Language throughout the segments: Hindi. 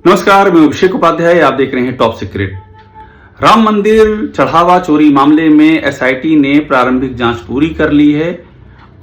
नमस्कार, मैं अभिषेक उपाध्याय। आप देख रहे हैं टॉप सीक्रेट। राम मंदिर चढ़ावा चोरी मामले में एसआईटी ने प्रारंभिक जांच पूरी कर ली है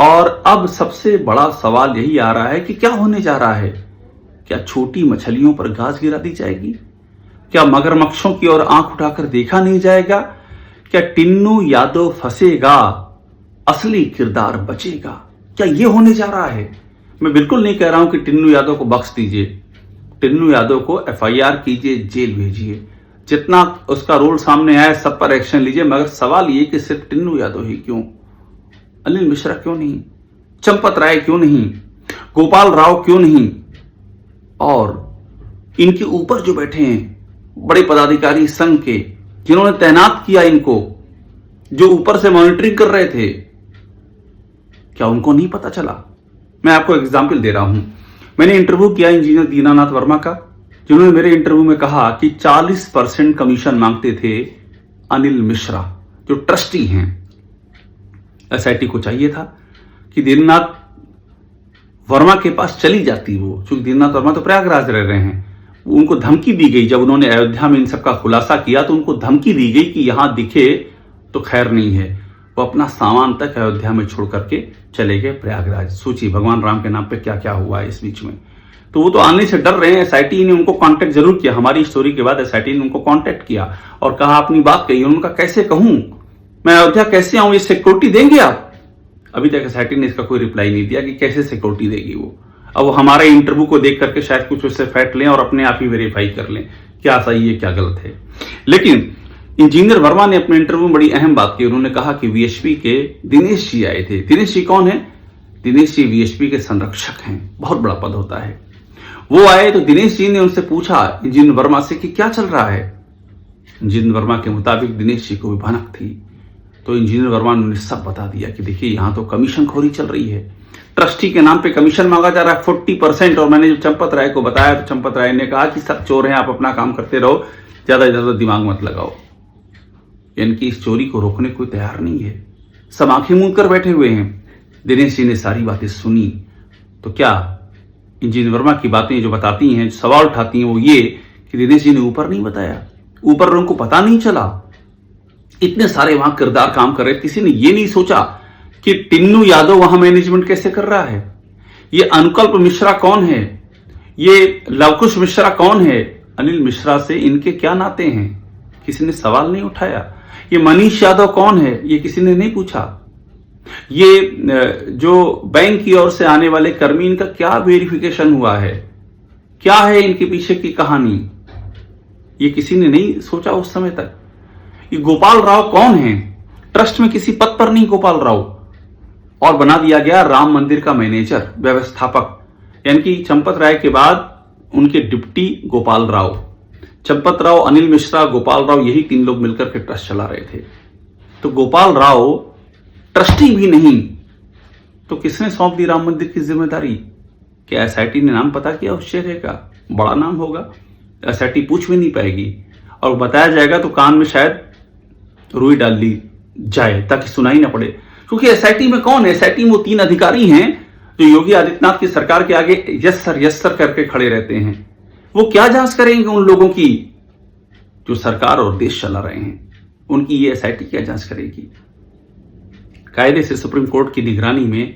और अब सबसे बड़ा सवाल यही आ रहा है कि क्या होने जा रहा है। क्या छोटी मछलियों पर घास गिरा दी जाएगी? क्या मगरमच्छों की ओर आंख उठाकर देखा नहीं जाएगा? क्या टिन्नू यादव फंसेगा, असली किरदार बचेगा? क्या ये होने जा रहा है? मैं बिल्कुल नहीं कह रहा हूं कि टिन्नू यादव को बख्श दीजिए, टिन्नू यादव को एफआईआर कीजिए, जेल भेजिए, जितना उसका रोल सामने आया सब पर एक्शन लीजिए। मगर सवाल ये कि सिर्फ टिन्नू यादव ही क्यों? अनिल मिश्रा क्यों नहीं? चंपत राय क्यों नहीं? गोपाल राव क्यों नहीं? और इनके ऊपर जो बैठे हैं बड़े पदाधिकारी संघ के, जिन्होंने तैनात किया इनको, जो ऊपर से मॉनिटरिंग कर रहे थे, क्या उनको नहीं पता चला? मैं आपको एग्जाम्पल दे रहा हूं। मैंने इंटरव्यू किया इंजीनियर दीनानाथ वर्मा का, जिन्होंने मेरे इंटरव्यू में कहा कि 40% कमीशन मांगते थे अनिल मिश्रा, जो ट्रस्टी हैं। एसआईटी को चाहिए था कि दीनानाथ वर्मा के पास चली जाती वो, क्योंकि दीनानाथ वर्मा तो प्रयागराज रह रहे हैं। उनको धमकी दी गई, जब उन्होंने अयोध्या में इन सबका खुलासा किया तो उनको धमकी दी गई कि यहां दिखे तो खैर नहीं है। वो अपना सामान तक अयोध्या में छोड़ करके चले गए प्रयागराज। सोचिए भगवान राम के नाम पे क्या क्या हुआ है इस बीच में। तो वो तो आने से डर रहे हैं। एसआईटी ने उनको कांटेक्ट जरूर किया। हमारी स्टोरी के बाद एसआईटी ने उनको कांटेक्ट किया और कहा अपनी बात कही। उनका कैसे कहूं, मैं अयोध्या कैसे आऊं, ये सिक्योरिटी देंगे आप? अभी तक एसआईटी ने इसका कोई रिप्लाई नहीं दिया कि कैसे सिक्योरिटी देगी वो। अब वो हमारे इंटरव्यू को देख करके शायद कुछ उससे फैक्ट लें और अपने आप ही वेरीफाई कर लें क्या सही है क्या गलत है। लेकिन इंजीनियर वर्मा ने अपने इंटरव्यू में बड़ी अहम बात की। उन्होंने कहा कि वीएचपी के दिनेश जी आए थे। दिनेश जी कौन है? दिनेश जी वीएचपी के संरक्षक हैं, बहुत बड़ा पद होता है। वो आए तो दिनेश जी ने उनसे पूछा इंजीनियर वर्मा से कि क्या चल रहा है। इंजीनियर वर्मा के मुताबिक दिनेश जी को भी भनक थी, तो इंजीनियर वर्मा ने सब बता दिया कि देखिए यहां तो कमीशन खोरी चल रही है, ट्रस्टी के नाम पे कमीशन मांगा जा रहा है 40%। और मैंने जब चंपत राय को बताया तो चंपत राय ने कहा कि सब चोर हैं, आप अपना काम करते रहो, ज्यादा ज्यादा दिमाग मत लगाओ। इनकी इस चोरी को रोकने कोई तैयार नहीं है, सब आंखें मूंद कर बैठे हुए हैं। दिनेश जी ने सारी बातें सुनी तो क्या इंजीनियर वर्मा की बातें जो बताती हैं, जो सवाल उठाती हैं, वो ये कि दिनेश जी ने ऊपर नहीं बताया, ऊपर उनको पता नहीं चला। इतने सारे वहां किरदार काम कर रहे, किसी ने ये नहीं सोचा कि टिन्नू यादव वहां मैनेजमेंट कैसे कर रहा है, ये अनुकल्प मिश्रा कौन है, ये लवकुश मिश्रा कौन है, अनिल मिश्रा से इनके क्या नाते हैं, किसी ने सवाल नहीं उठाया। ये मनीष यादव कौन है, ये किसी ने नहीं पूछा। ये जो बैंक की ओर से आने वाले कर्मी, इनका क्या वेरिफिकेशन हुआ है, क्या है इनके पीछे की कहानी, ये किसी ने नहीं सोचा उस समय तक। ये गोपाल राव कौन है? ट्रस्ट में किसी पद पर नहीं गोपाल राव, और बना दिया गया राम मंदिर का मैनेजर, व्यवस्थापक। यानी कि चंपत राय के बाद उनके डिप्टी गोपाल राव, चंपत राव, अनिल मिश्रा, गोपाल राव, यही 3 लोग मिलकर के ट्रस्ट चला रहे थे। तो गोपाल राव ट्रस्टी भी नहीं तो किसने सौंप दी राम मंदिर की जिम्मेदारी? क्या एसआईटी ने नाम पता किया उस चेहरे का? बड़ा नाम होगा, एसआईटी पूछ भी नहीं पाएगी, और बताया जाएगा तो कान में शायद रुई डाल ली जाए ताकि सुनाई ना पड़े। क्योंकि एसआईटी में कौन है? एसआईटी में वो 3 अधिकारी हैं जो योगी आदित्यनाथ की सरकार के आगे यस सर करके खड़े रहते हैं। वो क्या जांच करेंगे उन लोगों की जो सरकार और देश चला रहे हैं? उनकी ये एसआईटी क्या जांच करेगी? कायदे से सुप्रीम कोर्ट की निगरानी में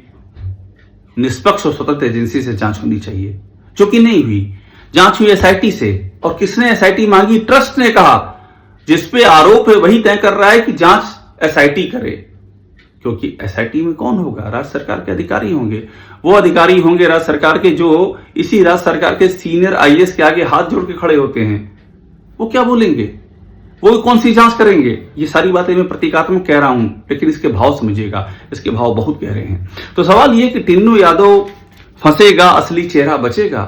निष्पक्ष और स्वतंत्र एजेंसी से जांच होनी चाहिए, जो कि नहीं हुई। जांच हुई एसआईटी से, और किसने एसआईटी मांगी? ट्रस्ट ने कहा। जिसपे आरोप है वही तय कर रहा है कि जांच एसआईटी करे, क्योंकि एसआईटी में कौन होगा? राज्य सरकार के अधिकारी होंगे। वो अधिकारी होंगे राज्य सरकार के जो इसी राज्य सरकार के सीनियर आईएएस के आगे हाथ जोड़ के खड़े होते हैं। वो क्या बोलेंगे? वो कौन सी जांच करेंगे? ये सारी बातें मैं प्रतीकात्मक कह रहा हूं, लेकिन इसके भाव समझिएगा, इसके भाव बहुत गहरे हैं। तो सवाल ये कि टिन्नू यादव फंसेगा, असली चेहरा बचेगा?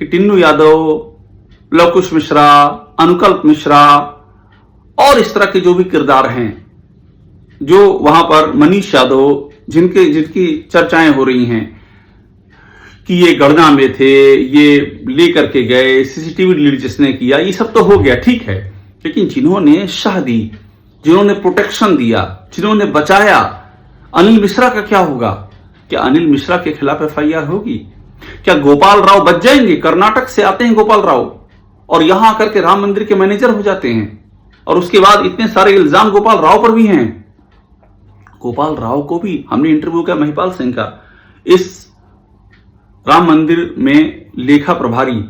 कि टिन्नू यादव, लवकुश मिश्रा, अनुकल्प मिश्रा और इस तरह के जो भी किरदार हैं, जो वहां पर मनीष यादव, जिनकी चर्चाएं हो रही हैं कि ये गढ़ना में थे, ये लेकर के गए, सीसीटीवी डिलीट जिसने किया, ये सब तो हो गया, ठीक है। लेकिन जिन्होंने शाह दी, जिन्होंने प्रोटेक्शन दिया, जिन्होंने बचाया, अनिल मिश्रा का क्या होगा? क्या अनिल मिश्रा के खिलाफ एफआईआर होगी? क्या गोपाल राव बच जाएंगे? कर्नाटक से आते हैं गोपाल राव, और यहां आकर के राम मंदिर के मैनेजर हो जाते हैं। और उसके बाद इतने सारे इल्जाम गोपाल राव पर भी हैं। गोपाल राव को भी हमने इंटरव्यू किया, महिपाल सिंह का, इस राम मंदिर में लेखा प्रभारी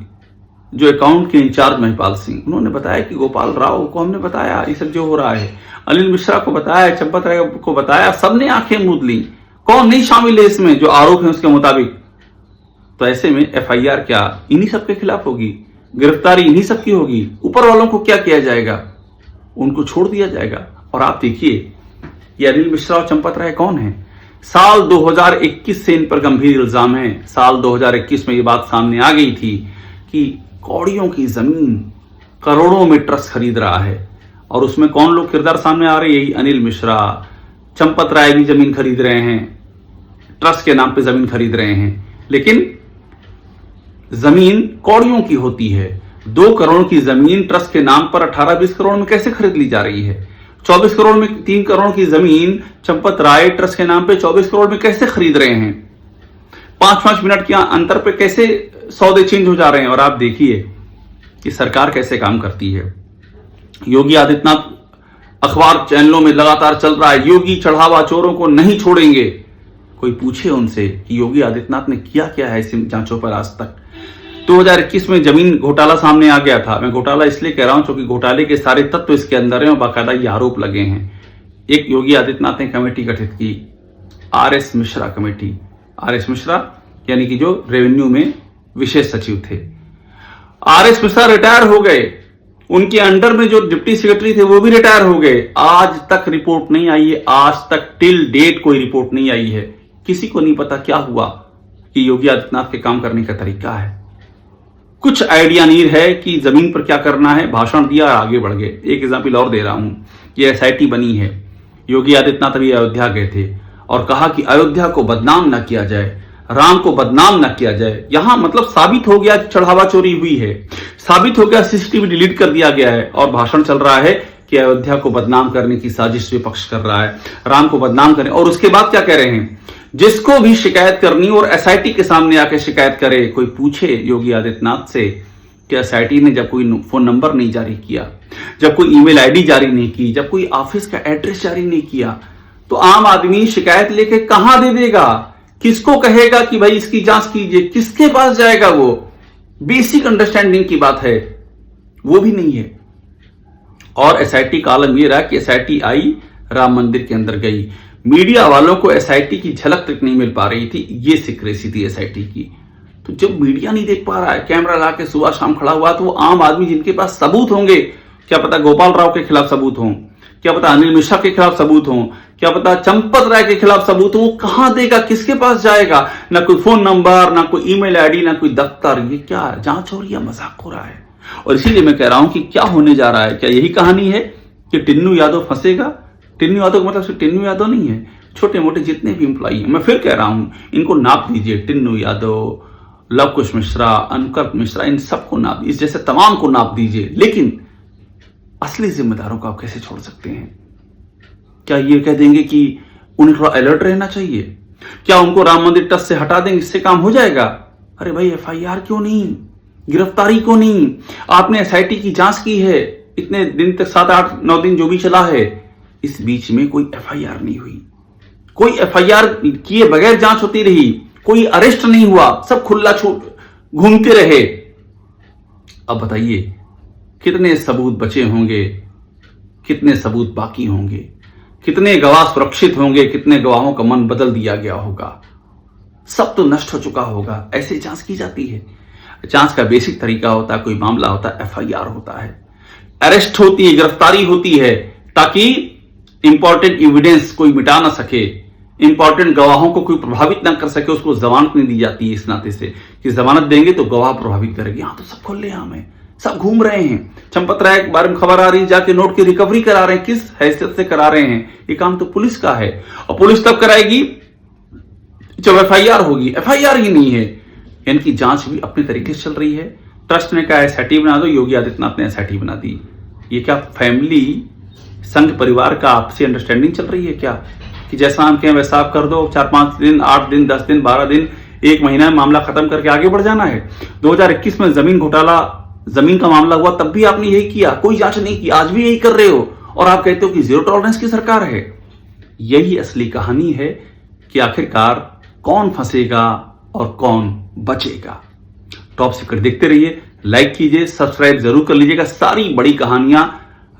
जो अकाउंट के इंचार्ज महिपाल सिंह, उन्होंने बताया कि गोपाल राव को हमने बताया ये सब जो हो रहा है, अनिल मिश्रा को बताया, चंपत राय को बताया, सबने आंखें मूंद ली, कौन नहीं शामिल है इसमें जो आरोप है उसके मुताबिक। तो ऐसे में एफआईआर क्या इन्हीं सब के खिलाफ होगी, गिरफ्तारी इन्हीं सब की होगी, ऊपर वालों को क्या किया जाएगा, उनको छोड़ दिया जाएगा। और आप देखिए ये अनिल मिश्रा और चंपत राय कौन है। साल 2021 से इन पर गंभीर इल्जाम है। साल 2021 में ये बात सामने आ गई थी कि कौड़ियों की जमीन करोड़ों में ट्रस्ट खरीद रहा है। और उसमें कौन लोग किरदार सामने आ रहे हैं, यही अनिल मिश्रा, चंपत राय भी जमीन खरीद रहे हैं, ट्रस्ट के नाम पे जमीन खरीद रहे हैं। लेकिन जमीन कौड़ियों की होती है। 2 करोड़ की जमीन ट्रस्ट के नाम पर 18-20 करोड़ में कैसे खरीद ली जा रही है। 24 करोड़ में 3 करोड़ की जमीन चंपत राय ट्रस्ट के नाम पे 24 करोड़ में कैसे खरीद रहे हैं। 5-5 मिनट के अंतर पे कैसे सौदे चेंज हो जा रहे हैं। और आप देखिए कि सरकार कैसे काम करती है। योगी आदित्यनाथ अखबार चैनलों में लगातार चल रहा है, योगी चढ़ावा चोरों को नहीं छोड़ेंगे। कोई पूछे उनसे कि योगी आदित्यनाथ ने किया क्या है इस जांचों पर आज तक। 2021 में जमीन घोटाला सामने आ गया था। मैं घोटाला इसलिए कह रहा हूं क्योंकि घोटाले के सारे तत्व इसके अंदर हैं और बाकायदा ये आरोप लगे हैं। एक योगी आदित्यनाथ ने कमेटी गठित की, RS Mishra committee. RS Mishra यानी कि जो रेवेन्यू में विशेष सचिव थे। आरएस मिश्रा रिटायर हो गए, उनके अंडर में जो डिप्टी सेक्रेटरी थे वो भी रिटायर हो गए। आज तक रिपोर्ट नहीं आई है, आज तक टिल डेट कोई रिपोर्ट नहीं आई है। किसी को नहीं पता क्या हुआ कि योगी आदित्यनाथ के काम करने का तरीका है। कुछ आइडिया नहीं है कि जमीन पर क्या करना है, भाषण दिया और आगे बढ़ गए। एक एग्जाम्पल और दे रहा हूं, ये एसआईटी बनी है। योगी आदित्यनाथ अभी अयोध्या गए थे और कहा कि अयोध्या को बदनाम न किया जाए, राम को बदनाम न किया जाए। यहां मतलब साबित हो गया कि चढ़ावा चोरी हुई है, साबित हो गया सीसीटीवी डिलीट कर दिया गया है और भाषण चल रहा है कि अयोध्या को बदनाम करने की साजिश विपक्ष कर रहा है, राम को बदनाम करने। और उसके बाद क्या कह रहे हैं, जिसको भी शिकायत करनी और एसआईटी के सामने आकर शिकायत करे। कोई पूछे योगी आदित्यनाथ से कि एसआईटी ने जब कोई फोन नंबर नहीं जारी किया, जब कोई ईमेल आईडी जारी नहीं की, जब कोई ऑफिस का एड्रेस जारी नहीं किया, तो आम आदमी शिकायत लेके कहां दे देगा, किसको कहेगा कि भाई इसकी जांच कीजिए, किसके पास जाएगा। वो बेसिक अंडरस्टैंडिंग की बात है, वो भी नहीं है। और एसआईटी का आलम यह रहा कि एसआईटी आई, राम मंदिर के अंदर गई, मीडिया वालों को एसआईटी की झलक तक नहीं मिल पा रही थी। ये सिक्रेसी थी एसआईटी की। तो जब मीडिया नहीं देख पा रहा है, कैमरा ला के सुबह शाम खड़ा हुआ, तो वो आम आदमी जिनके पास सबूत होंगे, क्या पता गोपाल राव के खिलाफ सबूत हों, क्या पता अनिल मिश्रा के खिलाफ सबूत हों, क्या पता चंपत राय के खिलाफ सबूत हो, वो कहां देगा, किसके पास जाएगा। ना कोई फोन नंबर, ना कोई ईमेल आईडी, ना कोई दफ्तर। ये क्या जांच हो रही है, मजाक हो रहा है। और इसीलिए मैं कह रहा हूं कि क्या होने जा रहा है। क्या यही कहानी है कि टिन्नू यादव फंसेगा। टिन्नू यादव का मतलब सिर्फ टिन्नू यादव नहीं है, छोटे मोटे जितने भी इंप्लॉई हैं। मैं फिर कह रहा हूं, इनको नाप दीजिए, टिन्नू यादव, लवकुश मिश्रा, अनकत मिश्रा, इन सबको नाप, इस जैसे तमाम को नाप दीजिए। लेकिन असली जिम्मेदारों को आप कैसे छोड़ सकते हैं। क्या ये कह देंगे कि उन्हें थोड़ा अलर्ट रहना चाहिए, क्या उनको राम मंदिर ट्रस्ट से हटा देंगे, इससे काम हो जाएगा। अरे भाई एफआईआर क्यों नहीं, गिरफ्तारी क्यों नहीं। आपने एसआईटी की जांच की है, इतने दिन तक 7-8-9 दिन जो भी चला है, इस बीच में कोई एफआईआर नहीं हुई, कोई एफआईआर किए बगैर जांच होती रही, कोई अरेस्ट नहीं हुआ, सब खुला छूट घूमते रहे। अब बताइए कितने सबूत बचे होंगे, कितने सबूत बाकी होंगे, कितने गवाह सुरक्षित होंगे, कितने गवाहों का मन बदल दिया गया होगा, सब तो नष्ट हो चुका होगा। ऐसे जांच की जाती है। जांच का बेसिक तरीका होता है, कोई मामला होता है, एफआईआर होता है, अरेस्ट होती है, गिरफ्तारी होती है, ताकि इंपॉर्टेंट एविडेंस कोई मिटा ना सके, इंपॉर्टेंट गवाहों को कोई प्रभावित ना कर सके। उसको जमानत नहीं दी जाती है इस नाते से कि जमानत देंगे तो गवाह प्रभावित करेंगे। यहां तो सब खुलेआम है, सब घूम रहे हैं। चंपत राय के बारे में खबर आ रही, जाके नोट की रिकवरी करा रहे हैं। किस हैसियत से करा रहे हैं, ये काम तो पुलिस का है। और पुलिस तब कराएगी जब एफआईआर होगी। एफआईआर ही नहीं है, यानी कि जांच भी अपने तरीके से चल रही है। ट्रस्ट ने कहा एसआईटी बना दो, योगी आदित्यनाथ ने एसआईटी बना दी। ये क्या फैमिली संघ परिवार का आपसी अंडरस्टैंडिंग चल रही है क्या, कि जैसा हम कहें वैसा आप कर दो, 4-5 दिन, 8 दिन, 10 दिन, 12 दिन, 1 महीना में मामला खत्म करके आगे बढ़ जाना है। 2021 में जमीन घोटाला जमीन का मामला हुआ तब भी आपने यही किया, कोई जांच नहीं की, आज भी यही कर रहे हो और आप कहते हो कि जीरो टॉलरेंस की सरकार है। यही असली कहानी है कि आखिरकार कौन फंसेगा और कौन बचेगा। टॉप सीक्रेट देखते रहिए, लाइक कीजिए, सब्सक्राइब जरूर कर लीजिएगा। सारी बड़ी कहानियां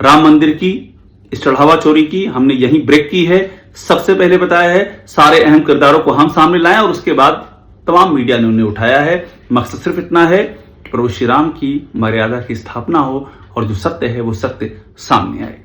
राम मंदिर की, इस चढ़ावा चोरी की हमने यहीं ब्रेक की है, सबसे पहले बताया है, सारे अहम किरदारों को हम सामने लाए और उसके बाद तमाम मीडिया ने उन्हें उठाया है। मकसद सिर्फ इतना है, प्रभु श्री राम की मर्यादा की स्थापना हो और जो सत्य है वो सत्य सामने आए।